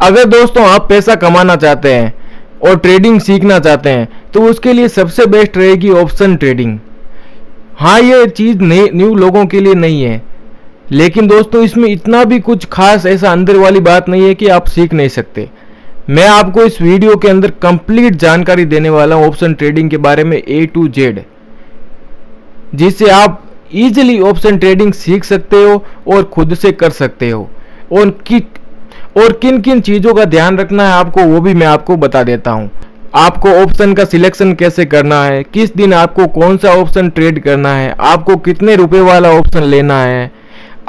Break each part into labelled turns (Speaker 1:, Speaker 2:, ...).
Speaker 1: अगर दोस्तों आप पैसा कमाना चाहते हैं और ट्रेडिंग सीखना चाहते हैं तो उसके लिए सबसे बेस्ट रहेगी ऑप्शन ट्रेडिंग। हाँ, ये चीज़ न्यू लोगों के लिए नहीं है, लेकिन दोस्तों इसमें इतना भी कुछ खास ऐसा अंदर वाली बात नहीं है कि आप सीख नहीं सकते। मैं आपको इस वीडियो के अंदर कंप्लीट जानकारी देने वाला हूँ ऑप्शन ट्रेडिंग के बारे में A to Z, जिससे आप इजीली ऑप्शन ट्रेडिंग सीख सकते हो और खुद से कर सकते हो। और किन किन चीज़ों का ध्यान रखना है आपको, वो भी मैं आपको बता देता हूँ। आपको ऑप्शन का सिलेक्शन कैसे करना है, किस दिन आपको कौन सा ऑप्शन ट्रेड करना है, आपको कितने रुपए वाला ऑप्शन लेना है,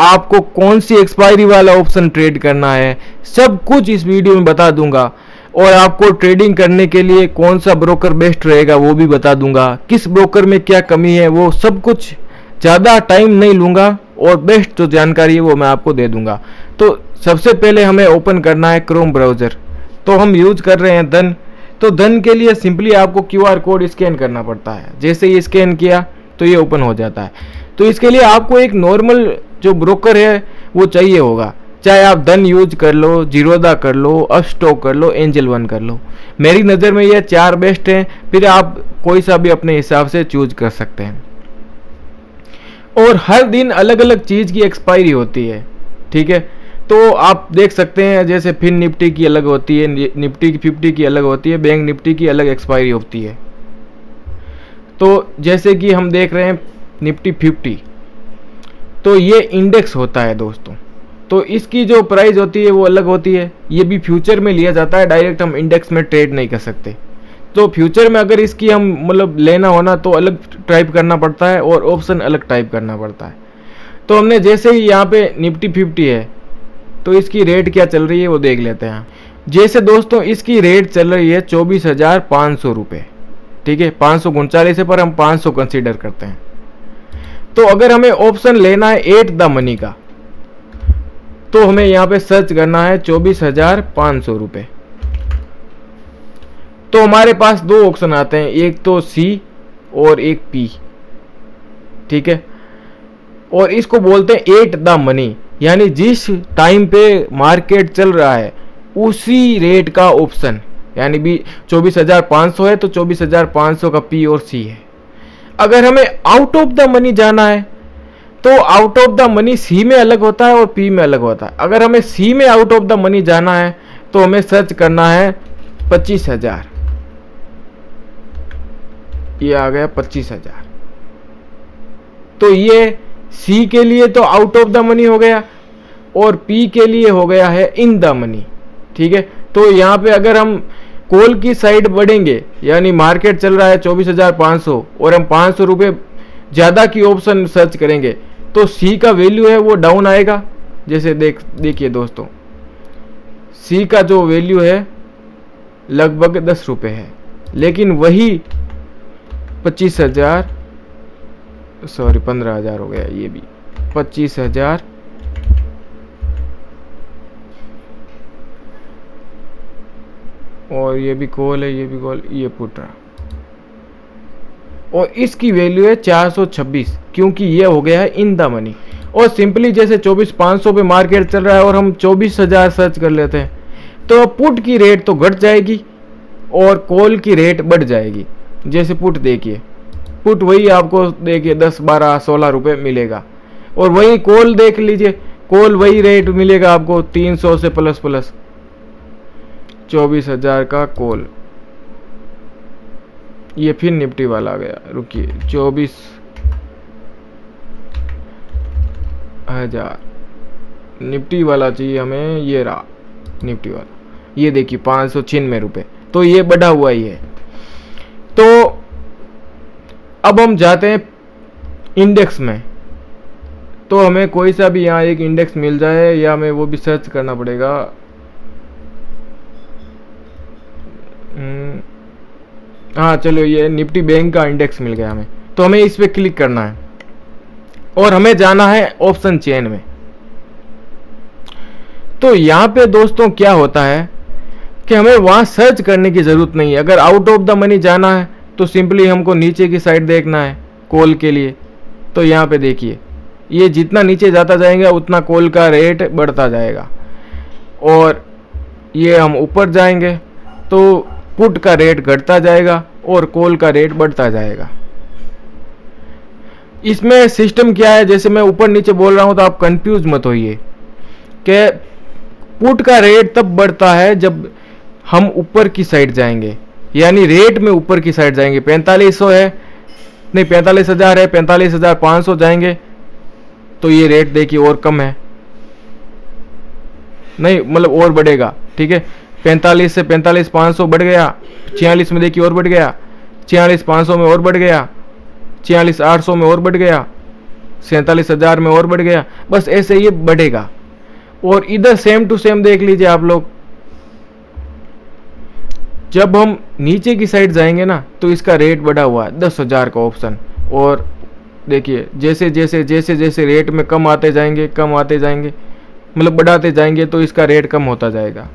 Speaker 1: आपको कौन सी एक्सपायरी वाला ऑप्शन ट्रेड करना है, सब कुछ इस वीडियो में बता दूंगा। और आपको ट्रेडिंग करने के लिए कौन सा ब्रोकर बेस्ट रहेगा वो भी बता दूंगा, किस ब्रोकर में क्या कमी है वो सब कुछ। ज़्यादा टाइम नहीं लूँगा और बेस्ट जो जानकारी है वो मैं आपको दे दूंगा। तो सबसे पहले हमें ओपन करना है क्रोम ब्राउज़र। तो हम यूज कर रहे हैं धन। तो धन के लिए सिंपली आपको QR कोड स्कैन करना पड़ता है। जैसे ही स्कैन किया तो ये ओपन हो जाता है। तो इसके लिए आपको एक नॉर्मल जो ब्रोकर है वो चाहिए होगा, चाहे आप धन यूज कर लो, जीरोधा कर लो, अपस्टॉक कर लो, एंजल वन कर लो। मेरी नज़र में ये 4 बेस्ट हैं, फिर आप कोई सा भी अपने हिसाब से चूज कर सकते हैं। और हर दिन अलग अलग चीज़ की एक्सपायरी होती है, ठीक है। तो आप देख सकते हैं जैसे फिन निफ्टी की अलग होती है, निफ्टी 50 की अलग होती है, बैंक निफ्टी की अलग एक्सपायरी होती है। तो जैसे कि हम देख रहे हैं निफ्टी 50, तो ये इंडेक्स होता है दोस्तों। तो इसकी जो प्राइस होती है वो अलग होती है। ये भी फ्यूचर में लिया जाता है, डायरेक्ट हम इंडेक्स में ट्रेड नहीं कर सकते। तो फ्यूचर में अगर इसकी हम मतलब लेना होना तो अलग टाइप करना पड़ता है और ऑप्शन अलग टाइप करना पड़ता है। तो हमने जैसे ही यहाँ पे निफ्टी 50 है तो इसकी रेट क्या चल रही है वो देख लेते हैं। जैसे दोस्तों इसकी रेट चल रही है 24,500 रुपये, ठीक है। 539 है पर हम 500 कंसीडर करते हैं। तो अगर हमें ऑप्शन लेना है एट द मनी का, तो हमें यहाँ पे सर्च करना है 24,500 रुपये। तो हमारे पास 2 ऑप्शन आते हैं, एक तो C और एक P, ठीक है। और इसको बोलते हैं एट द मनी, यानी जिस टाइम पे मार्केट चल रहा है उसी रेट का ऑप्शन, यानी भी 24,500 है तो 24,500 का P और C है। अगर हमें आउट ऑफ द मनी जाना है तो out of the money C में अलग होता है और P में अलग होता है। अगर हमें C में आउट ऑफ द मनी जाना है तो हमें सर्च करना है 25,000। ये आ गया 25,000। तो ये C के लिए तो आउट ऑफ द मनी हो गया और P के लिए हो गया है इन द मनी, ठीक है। तो यहाँ पे अगर हम कॉल की साइड बढ़ेंगे, यानी मार्केट चल रहा है 24,500 और हम 500 रुपये ज़्यादा की ऑप्शन सर्च करेंगे तो C का वैल्यू है वो डाउन आएगा। जैसे देखिए दोस्तों, C का जो वैल्यू है लगभग 10 रुपये है, लेकिन वही 15,000 हो गया, ये भी 25,000 और ये भी कॉल है, ये भी कॉल, ये पुट रहा। और इसकी वैल्यू है 426, क्योंकि ये हो गया है इन द मनी। और सिंपली जैसे 24,500 पे मार्केट चल रहा है और हम 24,000 सर्च कर लेते हैं तो पुट की रेट तो घट जाएगी और कॉल की रेट बढ़ जाएगी। जैसे पुट देखिए, पुट वही आपको देखिए 10, 12, 16 रुपये मिलेगा। और वही कॉल देख लीजिए, कॉल वही रेट मिलेगा आपको 300 से प्लस 24,000 का कॉल। ये फिर निफ्टी वाला आ गया, रुकिए 24,000 निफ्टी वाला चाहिए हमें। ये रहा निफ्टी वाला, ये देखिए 596 रुपये। तो ये बढ़ा हुआ ही है। तो अब हम जाते हैं इंडेक्स में। तो हमें कोई सा भी यहाँ एक इंडेक्स मिल जाए या हमें वो भी सर्च करना पड़ेगा। हाँ चलो, ये निफ्टी बैंक का इंडेक्स मिल गया हमें। तो हमें इस पर क्लिक करना है और हमें जाना है ऑप्शन चेन में। तो यहाँ पे दोस्तों क्या होता है कि हमें वहाँ सर्च करने की ज़रूरत नहीं है। अगर आउट ऑफ द मनी जाना है तो सिंपली हमको नीचे की साइड देखना है कॉल के लिए। तो यहाँ पे देखिए, ये जितना नीचे जाता जाएगा उतना कॉल का रेट बढ़ता जाएगा। और ये हम ऊपर जाएंगे तो पुट का रेट घटता जाएगा और कॉल का रेट बढ़ता जाएगा। इसमें सिस्टम क्या है, जैसे मैं ऊपर नीचे बोल रहा हूं तो आप कंफ्यूज मत होइए कि पुट का रेट तब बढ़ता है जब हम ऊपर की साइड जाएंगे, यानी रेट में ऊपर की साइड जाएंगे। 4500 है, नहीं 45,000 है, 45,500 जाएंगे तो ये रेट देखिए और कम है, नहीं मतलब और बढ़ेगा, ठीक है। 45 से 45,500 बढ़ गया, 46 में देखिए और बढ़ गया, 46,500 में और बढ़ गया, 46,800 में और बढ़ गया, 47,000 में और बढ़ गया, बस ऐसे ये बढ़ेगा। और इधर सेम टू सेम देख लीजिए आप लोग, जब हम नीचे की साइड जाएंगे ना तो इसका रेट बढ़ा हुआ है 10,000 का ऑप्शन। और देखिए जैसे जैसे जैसे जैसे रेट में कम आते जाएंगे मतलब बढ़ाते जाएंगे तो इसका रेट कम होता जाएगा।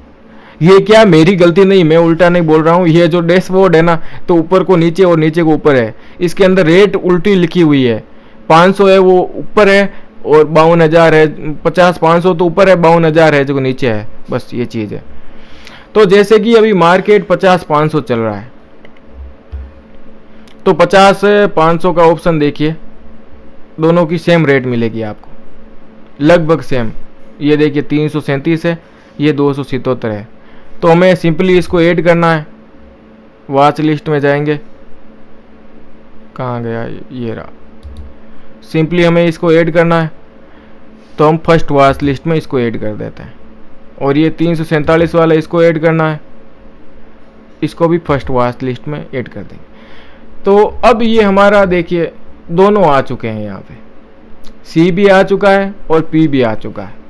Speaker 1: ये क्या मेरी गलती नहीं, मैं उल्टा नहीं बोल रहा हूँ, ये जो डैशबोर्ड है ना तो ऊपर को नीचे और नीचे को ऊपर है, इसके अंदर रेट उल्टी लिखी हुई है। 500 है वो ऊपर है और 52,000 है, 50-500 तो ऊपर है, 52,000 है जो नीचे है, बस ये चीज़ है। तो जैसे कि अभी मार्केट 50-500 चल रहा है तो 50-500 का ऑप्शन देखिए, दोनों की सेम रेट मिलेगी आपको, लगभग सेम। ये देखिए 337 है, ये 277 है। तो हमें सिंपली इसको ऐड करना है, वॉच लिस्ट में जाएंगे, कहाँ गया ये रहा, सिंपली हमें इसको ऐड करना है तो हम फर्स्ट वॉच लिस्ट में इसको ऐड कर देते हैं। और ये 347 वाला इसको ऐड करना है, इसको भी फर्स्ट वॉच लिस्ट में ऐड कर देंगे। तो अब ये हमारा देखिए दोनों आ चुके हैं, यहाँ पे सी भी आ चुका है और पी भी आ चुका है।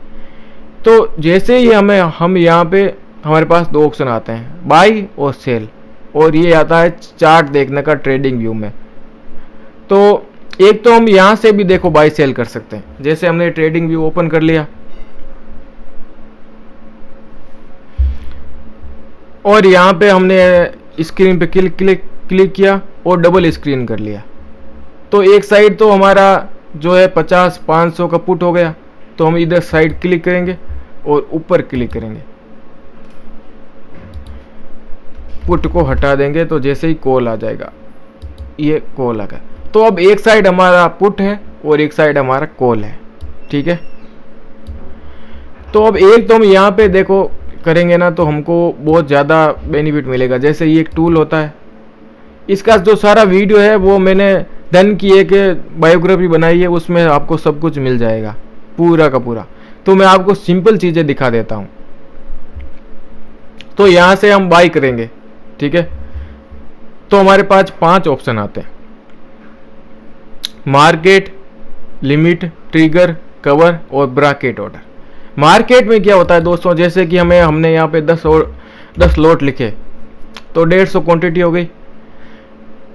Speaker 1: तो जैसे ही हम यहाँ पे हमारे पास दो ऑप्शन आते हैं, बाई और सेल, और ये आता है चार्ट देखने का ट्रेडिंग व्यू में। तो एक तो हम यहाँ से भी देखो बाई सेल कर सकते हैं, जैसे हमने ट्रेडिंग व्यू ओपन कर लिया और यहाँ पे हमने स्क्रीन पे क्लिक किया और डबल स्क्रीन कर लिया। तो एक साइड तो हमारा जो है 50-500 का पुट हो गया, तो हम इधर साइड क्लिक करेंगे और ऊपर क्लिक करेंगे, पुट को हटा देंगे तो जैसे ही कॉल आ जाएगा, ये कॉल आ गया। तो अब एक साइड हमारा पुट है और एक साइड हमारा कॉल है, ठीक है। तो अब एक तो हम यहाँ पे देखो करेंगे ना तो हमको बहुत ज़्यादा बेनिफिट मिलेगा। जैसे ये एक टूल होता है, इसका जो सारा वीडियो है वो मैंने धन की एक बायोग्राफी बनाई है, उसमें आपको सब कुछ मिल जाएगा पूरा का पूरा। तो मैं आपको सिंपल चीज़ें दिखा देता हूँ। तो यहाँ से हम बाई करेंगे, ठीक है। तो हमारे पास 5 ऑप्शन आते हैं, मार्केट, लिमिट, ट्रिगर, कवर और ब्रैकेट ऑर्डर। मार्केट में क्या होता है दोस्तों, जैसे कि हमने यहाँ पे 10 लॉट लिखे तो 150 क्वांटिटी हो गई।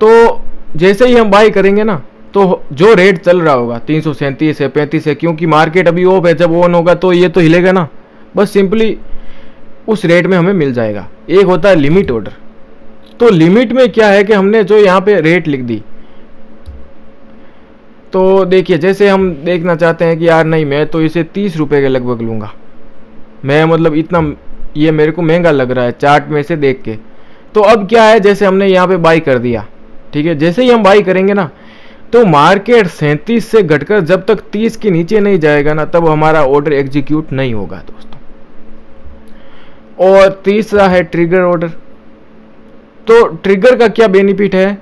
Speaker 1: तो जैसे ही हम बाई करेंगे ना तो जो रेट चल रहा होगा 337 है, 35 है, क्योंकि मार्केट अभी ऑफ है, जब ऑन होगा तो ये तो हिलेगा ना, बस सिंपली उस रेट में हमें मिल जाएगा। एक होता है लिमिट ऑर्डर। तो लिमिट में क्या है कि हमने जो यहाँ पे रेट लिख दी, तो देखिए जैसे हम देखना चाहते हैं कि यार नहीं मैं तो इसे 30 रुपये के लगभग लूँगा, मैं मतलब इतना ये मेरे को महंगा लग रहा है चार्ट में से देख के। तो अब क्या है, जैसे हमने यहाँ पे बाई कर दिया, ठीक है। जैसे ही हम बाई करेंगे ना तो मार्केट 37 से घटकर जब तक 30 के नीचे नहीं जाएगा ना तब हमारा ऑर्डर एग्जीक्यूट नहीं होगा दोस्तों। और तीसरा है ट्रिगर ऑर्डर। तो ट्रिगर का क्या बेनिफिट है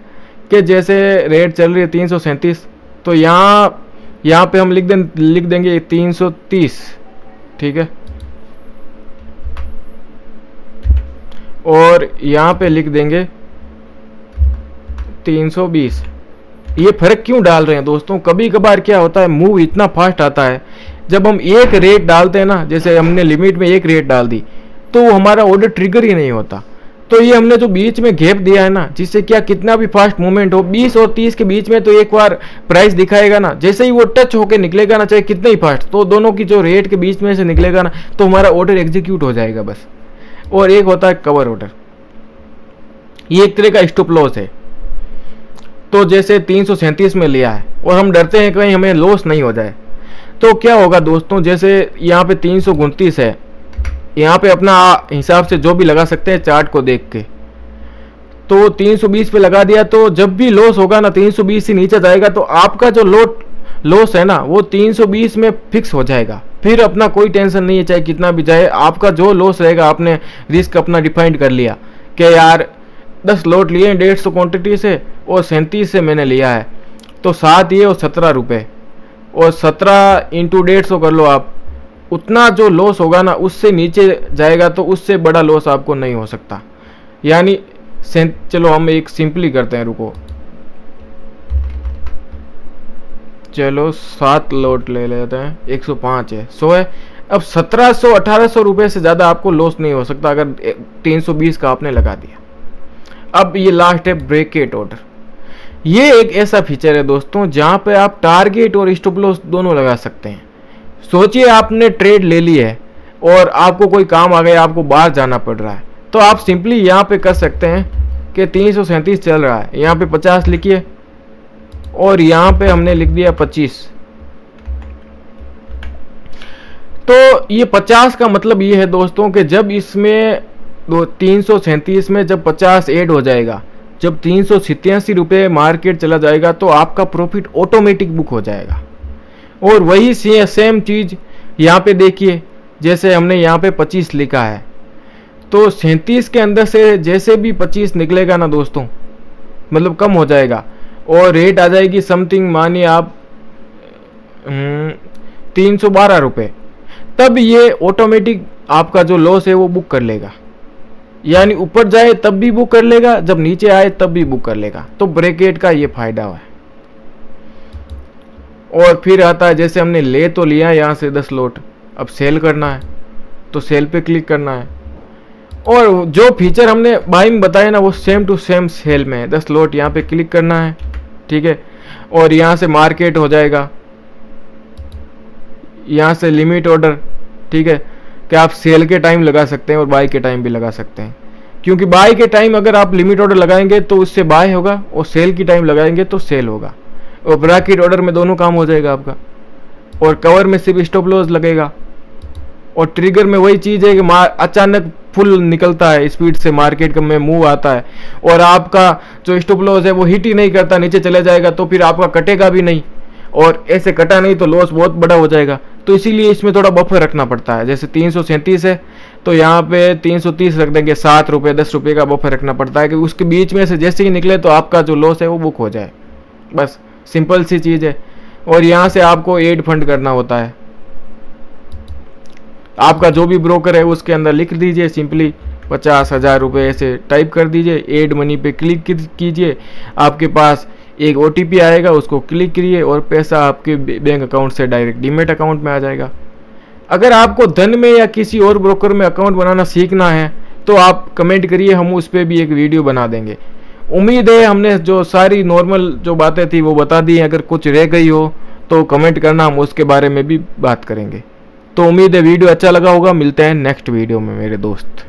Speaker 1: कि जैसे रेट चल रही है 337, तो यहाँ पे हम लिख देंगे 330, ठीक है। और यहाँ पे लिख देंगे 320। ये फर्क क्यों डाल रहे हैं दोस्तों, कभी कभार क्या होता है मूव इतना फास्ट आता है, जब हम एक रेट डालते हैं ना, जैसे हमने लिमिट में एक रेट डाल दी तो हमारा ऑर्डर ट्रिगर ही नहीं होता। तो ये हमने जो बीच में गैप दिया है ना, जिससे क्या कितना भी फास्ट मूवमेंट हो 20 और 30 के बीच में, तो एक बार प्राइस दिखाएगा ना, जैसे ही वो टच होके निकलेगा ना, चाहे कितना ही फास्ट, तो दोनों की जो रेट के बीच में से निकलेगा ना तो हमारा ऑर्डर एग्जीक्यूट हो जाएगा बस। और एक होता है कवर ऑर्डर, ये एक तरह का स्टॉप लॉस है। तो जैसे 337 में लिया है और हम डरते हैं कहीं हमें लॉस नहीं हो जाए, तो क्या होगा दोस्तों, जैसे यहाँ पे 329 है, यहाँ पे अपना हिसाब से जो भी लगा सकते हैं चार्ट को देख के। तो 320 पे लगा दिया, तो जब भी लॉस होगा ना 320 से नीचे जाएगा तो आपका जो लॉस है ना वो 320 में फिक्स हो जाएगा। फिर अपना कोई टेंशन नहीं है, चाहे कितना भी जाए, आपका जो लॉस रहेगा आपने रिस्क अपना डिफाइंड कर लिया कि यार 10 लॉट लिए 150 क्वांटिटी से और 37 से मैंने लिया है, तो 7 ये और 17 रुपये, और 17 इंटू 150 कर लो आप, उतना जो लॉस होगा ना उससे नीचे जाएगा तो उससे बड़ा लॉस आपको नहीं हो सकता। यानी चलो हम एक सिंपली करते हैं, रुको, चलो 7 लॉट ले लेते हैं, 105 है, 100 है। अब 1700-1800 रुपये से ज़्यादा आपको लॉस नहीं हो सकता अगर 320 का आपने लगा दिया। अब ये लास्ट है ब्रेकेट ऑर्डर। ये एक ऐसा फीचर है दोस्तों जहाँ पे आप टारगेट और स्टॉप लॉस दोनों लगा सकते हैं। सोचिए आपने ट्रेड ले ली है और आपको कोई काम आ गया, आपको बाहर जाना पड़ रहा है, तो आप सिंपली यहाँ पे कर सकते हैं कि 337 चल रहा है, यहाँ पे 50 लिखिए और यहाँ पे हमने लिख दिया 25। तो ये 50 का मतलब ये है दोस्तों कि जब इसमें 337 में जब 50 ऐड हो जाएगा, जब 387 रुपये मार्केट चला जाएगा तो आपका प्रॉफिट ऑटोमेटिक बुक हो जाएगा। और वही सेम चीज़ यहाँ पे देखिए, जैसे हमने यहाँ पे 25 लिखा है, तो 37 के अंदर से जैसे भी 25 निकलेगा ना दोस्तों, मतलब कम हो जाएगा और रेट आ जाएगी समथिंग, मानिए आप 312 रुपये, तब ये ऑटोमेटिक आपका जो लॉस है वो बुक कर लेगा। यानी ऊपर जाए तब भी बुक कर लेगा, जब नीचे आए तब भी बुक कर लेगा। तो ब्रेकेट का ये फायदा है। और फिर आता है, जैसे हमने ले तो लिया यहाँ से 10 लॉट, अब सेल करना है तो सेल पे क्लिक करना है, और जो फीचर हमने बाई में बताया ना वो सेम टू सेम सेल में है। 10 लॉट यहाँ पे क्लिक करना है, ठीक है, और यहाँ से मार्केट हो जाएगा, यहाँ से लिमिट ऑर्डर, ठीक है, कि आप सेल के टाइम लगा सकते हैं और बाई के टाइम भी लगा सकते हैं। क्योंकि बाई के टाइम अगर आप लिमिट ऑर्डर लगाएंगे तो उससे बाय होगा, और सेल की टाइम लगाएंगे तो सेल होगा, और ब्रैकेट ऑर्डर में दोनों काम हो जाएगा आपका। और कवर में सिर्फ स्टॉप लॉस लगेगा, और ट्रिगर में वही चीज़ है कि अचानक फुल निकलता है स्पीड से, मार्केट में मूव आता है और आपका जो स्टॉप लॉस है वो हिट ही नहीं करता, नीचे चले जाएगा, तो फिर आपका कटेगा भी नहीं, और ऐसे कटा नहीं तो लॉस बहुत बड़ा हो जाएगा। तो इसीलिए इसमें थोड़ा बफर रखना पड़ता है। जैसे 337 है तो यहाँ पे 330 रख देंगे, 7 रुपये 10 रुपये का बफर रखना पड़ता है कि उसके बीच में से जैसे ही निकले तो आपका जो लॉस है वो बुक हो जाए। बस सिंपल सी चीज़ है। और यहाँ से आपको एड फंड करना होता है, आपका जो भी ब्रोकर है उसके अंदर लिख दीजिए सिंपली 50,000 रुपये, ऐसे टाइप कर दीजिए, एड मनी पे क्लिक कीजिए, आपके पास एक OTP आएगा, उसको क्लिक करिए और पैसा आपके बैंक अकाउंट से डायरेक्ट डीमेट अकाउंट में आ जाएगा। अगर आपको धन में या किसी और ब्रोकर में अकाउंट बनाना सीखना है तो आप कमेंट करिए, हम उस पर भी एक वीडियो बना देंगे। उम्मीद है हमने जो सारी नॉर्मल जो बातें थी वो बता दी। अगर कुछ रह गई हो तो कमेंट करना, हम उसके बारे में भी बात करेंगे। तो उम्मीद है वीडियो अच्छा लगा होगा। मिलते हैं नेक्स्ट वीडियो में मेरे दोस्त।